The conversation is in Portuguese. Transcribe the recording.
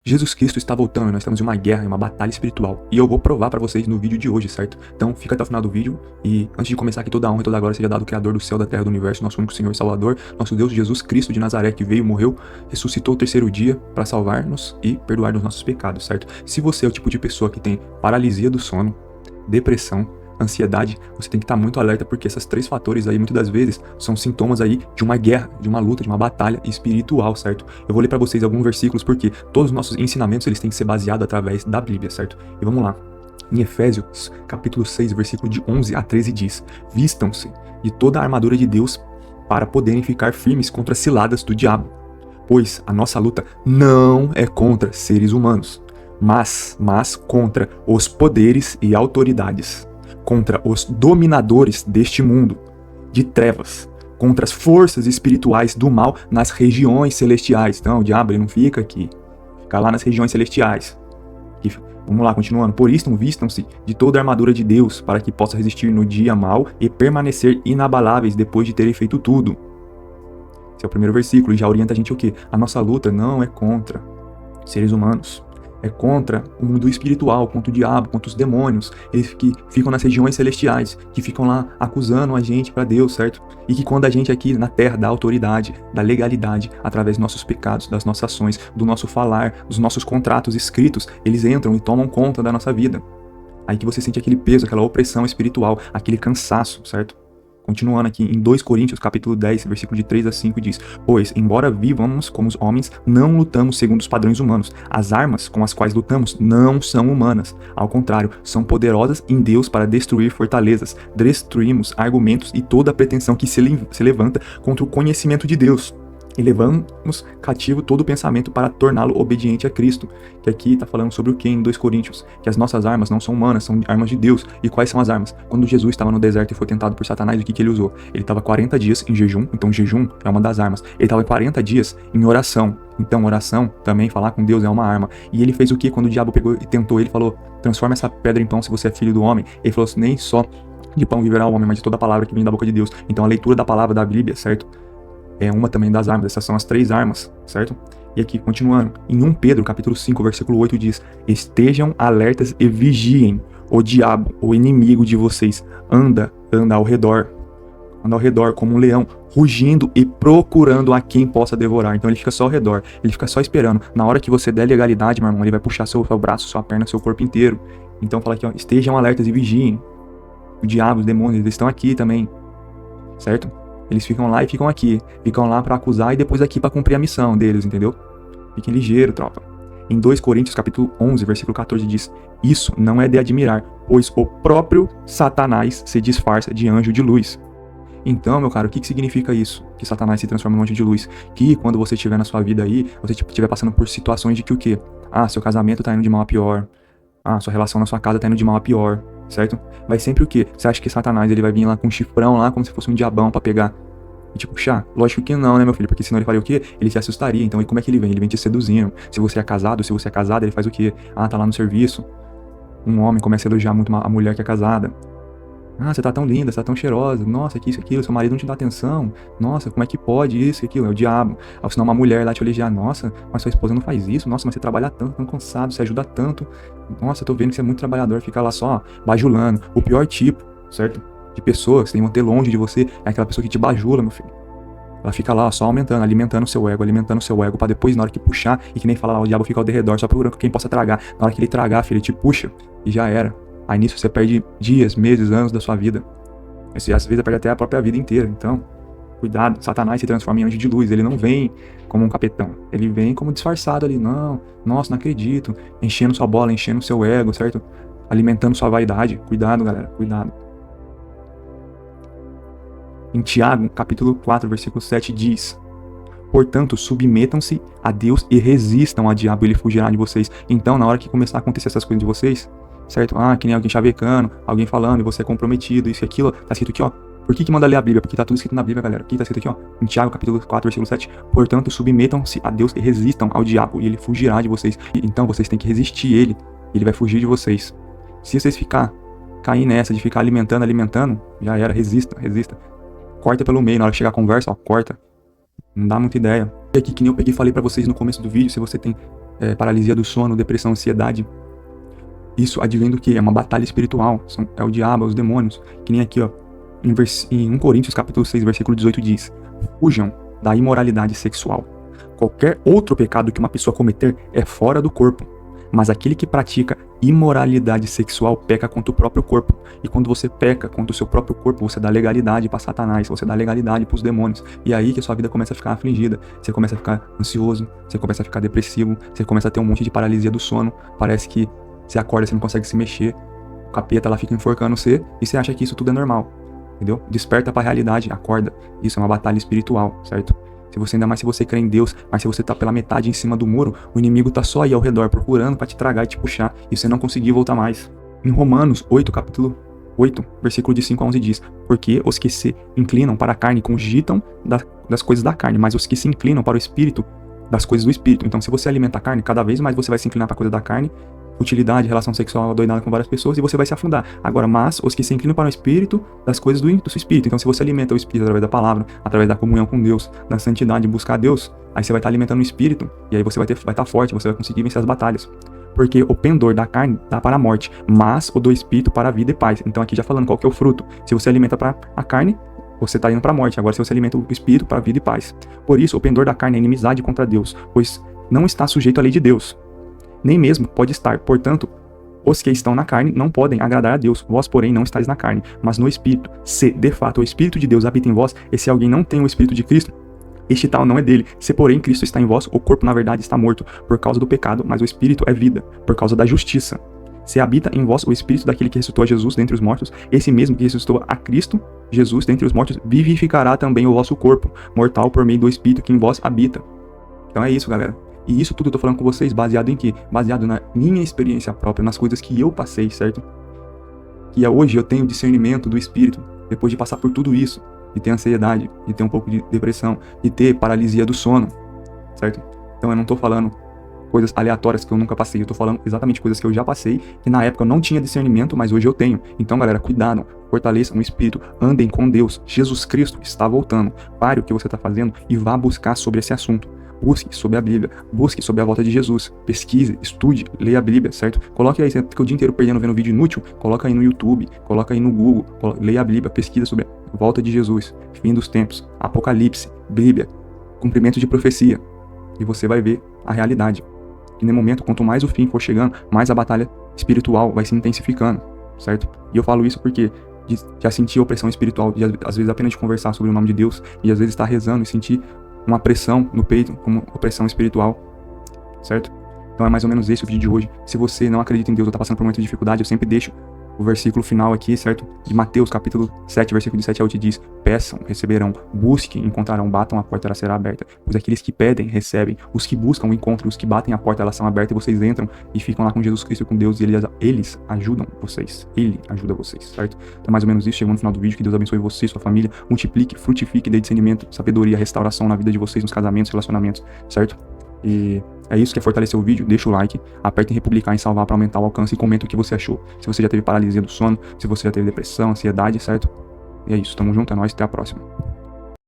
Jesus Cristo está voltando e nós estamos em uma guerra, em uma batalha espiritual. E eu vou provar para vocês no vídeo de hoje, certo? Então fica até o final do vídeo e antes de começar aqui, toda a honra e toda a glória seja dado ao Criador do céu, da terra e do universo, nosso único Senhor e Salvador, nosso Deus Jesus Cristo de Nazaré, que veio, morreu, ressuscitou o terceiro dia para salvar-nos e perdoar os nossos pecados, certo? Se você é o tipo de pessoa que tem paralisia do sono, depressão, ansiedade, você tem que estar muito alerta, porque esses três fatores aí, muitas das vezes, são sintomas aí de uma guerra, de uma luta, de uma batalha espiritual, certo? Eu vou ler para vocês alguns versículos, porque todos os nossos ensinamentos, eles têm que ser baseados através da Bíblia, certo? E vamos lá. Em Efésios, capítulo 6, versículo de 11 a 13 diz: Vistam-se de toda a armadura de Deus para poderem ficar firmes contra as ciladas do diabo. Pois a nossa luta não é contra seres humanos, mas contra os poderes e autoridades, contra os dominadores deste mundo de trevas, contra as forças espirituais do mal nas regiões celestiais. Então o diabo ele não fica aqui, fica lá nas regiões celestiais. Vamos lá, continuando. Por isso vistam-se de toda a armadura de Deus, para que possa resistir no dia mau e permanecer inabaláveis depois de terem feito tudo. Esse é o primeiro versículo e já orienta a gente o quê? A nossa luta não é contra seres humanos. É contra o mundo espiritual, contra o diabo, contra os demônios, eles que ficam nas regiões celestiais, que ficam lá acusando a gente para Deus, certo? E que quando a gente aqui na terra dá autoridade, dá legalidade, através dos nossos pecados, das nossas ações, do nosso falar, dos nossos contratos escritos, eles entram e tomam conta da nossa vida. Aí que você sente aquele peso, aquela opressão espiritual, aquele cansaço, certo? Continuando aqui em 2 Coríntios, capítulo 10, versículo de 3 a 5 diz: Pois, embora vivamos como os homens, não lutamos segundo os padrões humanos. As armas com as quais lutamos não são humanas. Ao contrário, são poderosas em Deus para destruir fortalezas. Destruímos argumentos e toda a pretensão que se levanta contra o conhecimento de Deus. E levamos cativo todo o pensamento para torná-lo obediente a Cristo. Que aqui está falando sobre o que em 2 Coríntios? Que as nossas armas não são humanas, são armas de Deus. E quais são as armas? Quando Jesus estava no deserto e foi tentado por Satanás, o que ele usou? Ele estava 40 dias em jejum, então jejum é uma das armas. Ele estava 40 dias em oração, então oração, também falar com Deus é uma arma. E ele fez o que? Quando o diabo pegou e tentou, ele falou: transforma essa pedra em pão se você é filho do homem. Ele falou assim: nem só de pão viverá o homem, mas de toda a palavra que vem da boca de Deus. Então a leitura da palavra da Bíblia, certo? É uma também das armas, essas são as 3 armas, certo? E aqui, continuando, em 1 Pedro, capítulo 5, versículo 8 diz: Estejam alertas e vigiem, o diabo, o inimigo de vocês, anda ao redor como um leão, rugindo e procurando a quem possa devorar. Então ele fica só ao redor, ele fica só esperando. Na hora que você der legalidade, meu irmão, ele vai puxar seu braço, sua perna, seu corpo inteiro. Então fala aqui, ó, estejam alertas e vigiem. O diabo, os demônios, eles estão aqui também, certo? Eles ficam lá e ficam aqui. Ficam lá para acusar e depois aqui para cumprir a missão deles, entendeu? Fiquem ligeiro, tropa. Em 2 Coríntios, capítulo 11, versículo 14 diz: Isso não é de admirar, pois o próprio Satanás se disfarça de anjo de luz. Então, meu caro, o que significa isso? Que Satanás se transforma num anjo de luz? Que quando você estiver na sua vida aí, você estiver passando por situações de que o quê? Ah, seu casamento tá indo de mal a pior. Ah, sua relação na sua casa tá indo de mal a pior, certo? Vai sempre o quê? Você acha que Satanás ele vai vir lá com um chifrão lá, como se fosse um diabão pra pegar e te puxar? Lógico que não, né, meu filho? Porque senão ele faria o quê? Ele se assustaria. Então, e como é que ele vem? Ele vem te seduzindo. Se você é casado, se você é casada, ele faz o quê? Ah, tá lá no serviço. Um homem começa a elogiar muito a mulher que é casada. Ah, você tá tão linda, você tá tão cheirosa. Nossa, que isso, aquilo. Seu marido não te dá atenção. Nossa, como é que pode isso e aquilo? É o diabo. Ao senão uma mulher lá te elogiar. Nossa, mas sua esposa não faz isso. Nossa, mas você trabalha tanto, tão cansado, você ajuda tanto. Nossa, eu tô vendo que você é muito trabalhador. Fica lá só bajulando. O pior tipo, certo? De pessoa que você tem que manter longe de você é aquela pessoa que te bajula, meu filho. Ela fica lá só aumentando, alimentando o seu ego pra depois, na hora que puxar, e que nem fala lá, o diabo fica ao derredor só procurando quem possa tragar. Na hora que ele tragar, filho, ele te puxa e já era. Aí nisso você perde dias, meses, anos da sua vida. Às vezes perde até a própria vida inteira. Então, cuidado, Satanás se transforma em anjo de luz. Ele não vem como um capetão. Ele vem como disfarçado ali. Não, nossa, não acredito. Enchendo sua bola, enchendo seu ego, certo? Alimentando sua vaidade. Cuidado, galera, cuidado. Em Tiago, capítulo 4, versículo 7 diz: Portanto, submetam-se a Deus e resistam ao diabo, ele fugirá de vocês. Então, na hora que começar a acontecer essas coisas de vocês, certo? Ah, que nem alguém chavecando, alguém falando, e você é comprometido, isso e aquilo, tá escrito aqui, ó. Por que manda ler a Bíblia? Porque tá tudo escrito na Bíblia, galera. Aqui tá escrito aqui, ó. Em Tiago, capítulo 4, versículo 7. Portanto, submetam-se a Deus e resistam ao diabo, e ele fugirá de vocês. Então, vocês têm que resistir ele, e ele vai fugir de vocês. Se vocês cair nessa de ficar alimentando, já era. Resista. Corta pelo meio, na hora que chegar a conversa, ó, corta. Não dá muita ideia. E aqui, que nem eu peguei e falei pra vocês no começo do vídeo, se você tem paralisia do sono, depressão, ansiedade, isso advém do que? É uma batalha espiritual, é o diabo, é os demônios, que nem aqui, ó, em 1 Coríntios capítulo 6, versículo 18 diz: fujam da imoralidade sexual. Qualquer outro pecado que uma pessoa cometer é fora do corpo, mas aquele que pratica imoralidade sexual peca contra o próprio corpo. E quando você peca contra o seu próprio corpo, você dá legalidade para Satanás, você dá legalidade para os demônios. E aí que a sua vida começa a ficar afligida, você começa a ficar ansioso, você começa a ficar depressivo, você começa a ter um monte de paralisia do sono, parece que você acorda, você não consegue se mexer, o capeta lá fica enforcando você, e você acha que isso tudo é normal, entendeu? Desperta para a realidade, acorda. Isso é uma batalha espiritual, certo? Ainda mais se você crê em Deus, mas se você tá pela metade em cima do muro, o inimigo tá só aí ao redor procurando para te tragar e te puxar, e você não conseguir voltar mais. Em Romanos 8, capítulo 8, versículo de 5 a 11 diz: porque os que se inclinam para a carne cogitam das coisas da carne, mas os que se inclinam para o espírito, das coisas do espírito. Então, se você alimenta a carne, cada vez mais você vai se inclinar para a coisa da carne, utilidade, relação sexual adoidada com várias pessoas, e você vai se afundar. Agora, mas os que se inclinam para o espírito, das coisas do seu espírito. Então, se você alimenta o espírito através da palavra, através da comunhão com Deus, da santidade, buscar Deus, aí você vai estar alimentando o espírito, e aí você vai estar forte, você vai conseguir vencer as batalhas. Porque o pendor da carne dá para a morte, mas o do espírito para a vida e paz. Então, aqui já falando qual que é o fruto. Se você alimenta para a carne, você está indo para a morte. Agora, se você alimenta o espírito, para a vida e paz. Por isso, o pendor da carne é inimizade contra Deus, pois não está sujeito à lei de Deus, nem mesmo pode estar. Portanto, os que estão na carne não podem agradar a Deus. Vós, porém, não estáis na carne, mas no Espírito. Se, de fato, o Espírito de Deus habita em vós, e se alguém não tem o Espírito de Cristo, este tal não é dele. Se, porém, Cristo está em vós, o corpo, na verdade, está morto por causa do pecado, mas o Espírito é vida, por causa da justiça. Se habita em vós o Espírito daquele que ressuscitou a Jesus dentre os mortos, esse mesmo que ressuscitou a Cristo, Jesus, dentre os mortos, vivificará também o vosso corpo, mortal, por meio do Espírito que em vós habita. Então é isso, galera. E isso tudo eu tô falando com vocês baseado em quê? Baseado na minha experiência própria, nas coisas que eu passei, certo? Que hoje eu tenho discernimento do Espírito, depois de passar por tudo isso, de ter ansiedade, de ter um pouco de depressão, de ter paralisia do sono, certo? Então eu não tô falando coisas aleatórias que eu nunca passei, eu tô falando exatamente coisas que eu já passei, que na época eu não tinha discernimento, mas hoje eu tenho. Então, galera, cuidado, fortaleçam o Espírito, andem com Deus. Jesus Cristo está voltando. Pare o que você tá fazendo e vá buscar sobre esse assunto. Busque sobre a Bíblia, busque sobre a volta de Jesus, pesquise, estude, leia a Bíblia, certo? Coloque aí, você fica o dia inteiro perdendo vendo vídeo inútil, coloca aí no YouTube, coloca aí no Google, leia a Bíblia, pesquisa sobre a volta de Jesus, fim dos tempos, Apocalipse, Bíblia, cumprimento de profecia, e você vai ver a realidade. E no momento, quanto mais o fim for chegando, mais a batalha espiritual vai se intensificando, certo? E eu falo isso porque já senti opressão espiritual, de, às vezes apenas de conversar sobre o nome de Deus, e às vezes estar rezando e sentir uma pressão no peito, como opressão espiritual, certo? Então é mais ou menos esse o vídeo de hoje. Se você não acredita em Deus ou está passando por muita dificuldade, eu sempre deixo o versículo final aqui, certo? De Mateus, capítulo 7, versículo de 7 a 8 diz: peçam, receberão, busquem, encontrarão, batam, a porta ela será aberta. Pois aqueles que pedem, recebem, os que buscam, encontram, os que batem, a porta elas são abertas, e vocês entram e ficam lá com Jesus Cristo e com Deus, e eles ajudam vocês. Ele ajuda vocês, certo? Então é mais ou menos isso, chegou no final do vídeo, que Deus abençoe você, sua família, multiplique, frutifique, dê discernimento, sabedoria, restauração na vida de vocês, nos casamentos, relacionamentos, certo? E é isso, quer fortalecer o vídeo? Deixa o like, aperte em republicar, em salvar para aumentar o alcance e comenta o que você achou. Se você já teve paralisia do sono, se você já teve depressão, ansiedade, certo? E é isso, tamo junto, é nóis, até a próxima.